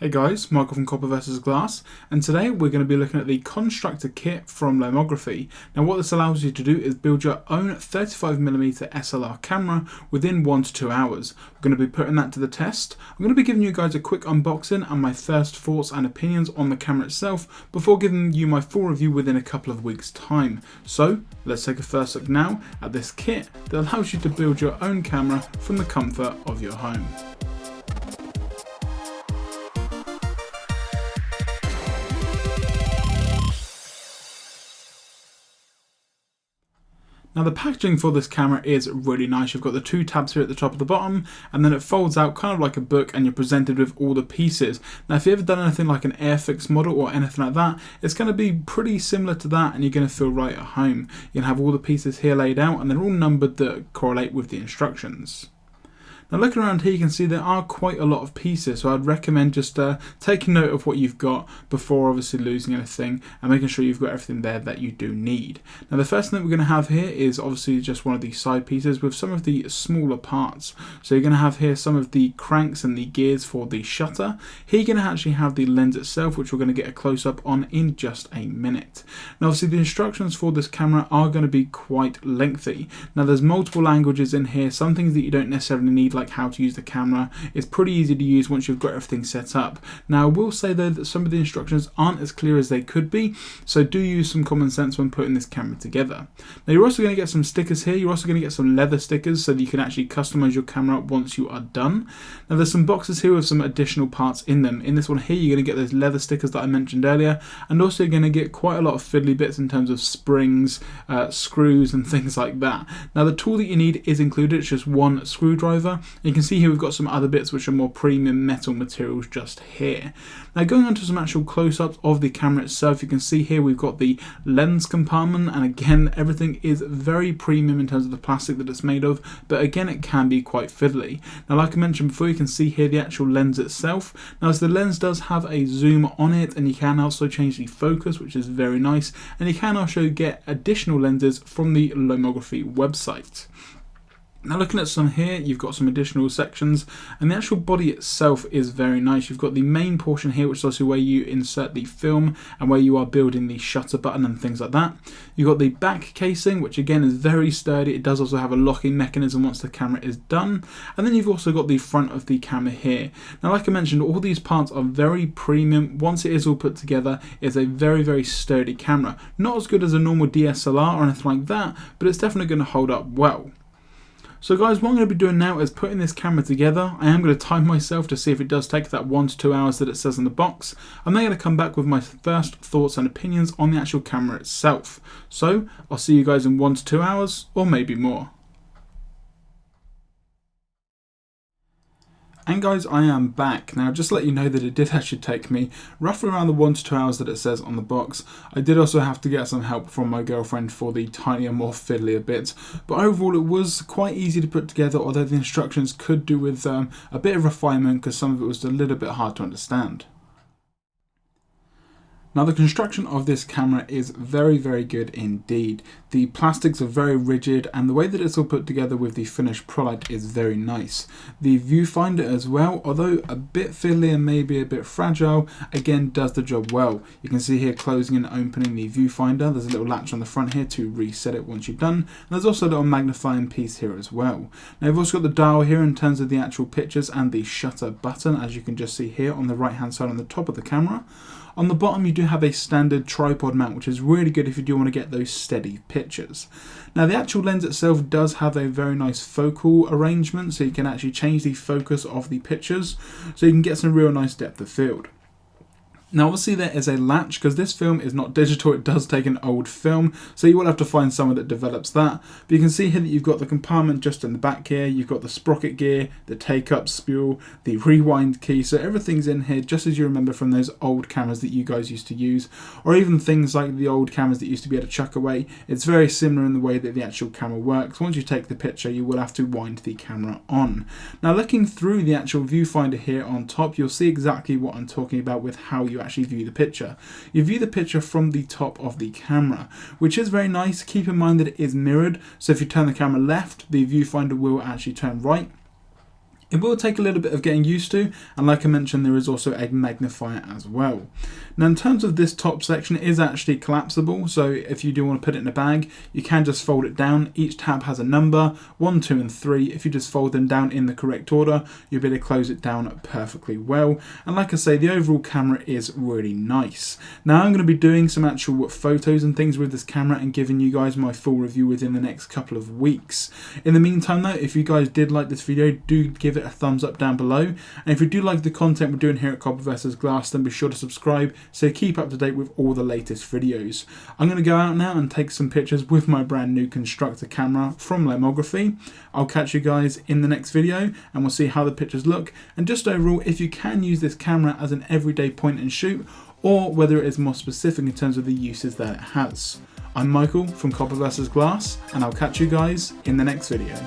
Hey guys, Michael from Copper vs Glass, and today we're going to be looking at the Constructor kit from Lomography. Now what this allows you to do is build your own 35mm SLR camera within 1 to 2 hours. We're going to be putting that to the test. I'm going to be giving you guys a quick unboxing and my first thoughts and opinions on the camera itself before giving you my full review within a couple of weeks time. So let's take a first look now at this kit that allows you to build your own camera from the comfort of your home. Now the packaging for this camera is really nice. You've got the 2 tabs here at the top of the bottom, and then it folds out kind of like a book and you're presented with all the pieces. Now if you've ever done anything like an Airfix model or anything like that, it's going to be pretty similar to that and you're going to feel right at home. You're going to have all the pieces here laid out and they're all numbered that correlate with the instructions. Now looking around here you can see there are quite a lot of pieces, so I'd recommend just taking note of what you've got before obviously losing anything and making sure you've got everything there that you do need. Now the first thing that we're going to have here is obviously just one of these side pieces with some of the smaller parts. So you're going to have here some of the cranks and the gears for the shutter. Here you're going to actually have the lens itself, which we're going to get a close-up on in just a minute. Now obviously the instructions for this camera are going to be quite lengthy. Now there's multiple languages in here, some things that you don't necessarily need, like how to use the camera. It's pretty easy to use once you've got everything set up. Now I will say though that some of the instructions aren't as clear as they could be, so do use some common sense when putting this camera together. Now you're also going to get some stickers here. You're also going to get some leather stickers so that you can actually customize your camera once you are done. Now there's some boxes here with some additional parts in them. In this one here you're going to get those leather stickers that I mentioned earlier, and also you're going to get quite a lot of fiddly bits in terms of springs, screws and things like that. Now the tool that you need is included. It's just one screwdriver. You can see here we've got some other bits which are more premium metal materials just here. Now going on to some actual close-ups of the camera itself, you can see here we've got the lens compartment, and again everything is very premium in terms of the plastic that it's made of, but again it can be quite fiddly. Now like I mentioned before, you can see here the actual lens itself. Now as the lens does have a zoom on it, and you can also change the focus, which is very nice, and you can also get additional lenses from the Lomography website. Now looking at some here, you've got some additional sections, and the actual body itself is very nice. You've got the main portion here, which is also where you insert the film and where you are building the shutter button and things like that. You've got the back casing, which again is very sturdy. It does also have a locking mechanism once the camera is done. And then you've also got the front of the camera here. Now like I mentioned, all these parts are very premium. Once it is all put together, it's a very, very sturdy camera. Not as good as a normal DSLR or anything like that, but it's definitely going to hold up well. So guys, what I'm going to be doing now is putting this camera together. I am going to time myself to see if it does take that 1 to 2 hours that it says in the box. I'm then going to come back with my first thoughts and opinions on the actual camera itself. So I'll see you guys in 1 to 2 hours, or maybe more. And guys, I am back. Now just to let you know that it did actually take me roughly around the 1 to 2 hours that it says on the box. I did also have to get some help from my girlfriend for the tinier, more fiddlier bits. But overall it was quite easy to put together, although the instructions could do with a bit of refinement because some of it was a little bit hard to understand. Now the construction of this camera is very, very good indeed. The plastics are very rigid, and the way that it's all put together with the finished product is very nice. The viewfinder as well, although a bit fiddly and maybe a bit fragile, again does the job well. You can see here closing and opening the viewfinder. There's a little latch on the front here to reset it once you're done. And there's also a little magnifying piece here as well. Now you've also got the dial here in terms of the actual pictures and the shutter button, as you can just see here on the right hand side on the top of the camera. On the bottom you do have a standard tripod mount, which is really good if you do want to get those steady pictures. Now the actual lens itself does have a very nice focal arrangement, so you can actually change the focus of the pictures, so you can get some real nice depth of field. Now obviously there is a latch, because this film is not digital, it does take an old film, so you will have to find someone that develops that. But you can see here that you've got the compartment just in the back here, you've got the sprocket gear, the take-up spool, the rewind key, so everything's in here just as you remember from those old cameras that you guys used to use, or even things like the old cameras that used to be able to chuck away. It's very similar in the way that the actual camera works. Once you take the picture you will have to wind the camera on. Now looking through the actual viewfinder here on top, you'll see exactly what I'm talking about with how you actually view the picture. You view the picture from the top of the camera, which is very nice. Keep in mind that it is mirrored, so if you turn the camera left, the viewfinder will actually turn right. It will take a little bit of getting used to, and like I mentioned, there is also a magnifier as well. Now in terms of this top section, it is actually collapsible, so if you do want to put it in a bag, you can just fold it down. Each tab has a number, 1, 2 and 3. If you just fold them down in the correct order, you'll be able to close it down perfectly well. And like I say, the overall camera is really nice. Now I'm going to be doing some actual photos and things with this camera and giving you guys my full review within the next couple of weeks. In the meantime though, if you guys did like this video, do give it a thumbs up down below, and if you do like the content we're doing here at Copper vs Glass, then be sure to subscribe so keep up to date with all the latest videos. I'm going to go out now and take some pictures with my brand new Constructor camera from Lomography. I'll catch you guys in the next video and we'll see how the pictures look, and just overall if you can use this camera as an everyday point and shoot, or whether it is more specific in terms of the uses that it has. I'm Michael from Copper vs Glass, and I'll catch you guys in the next video.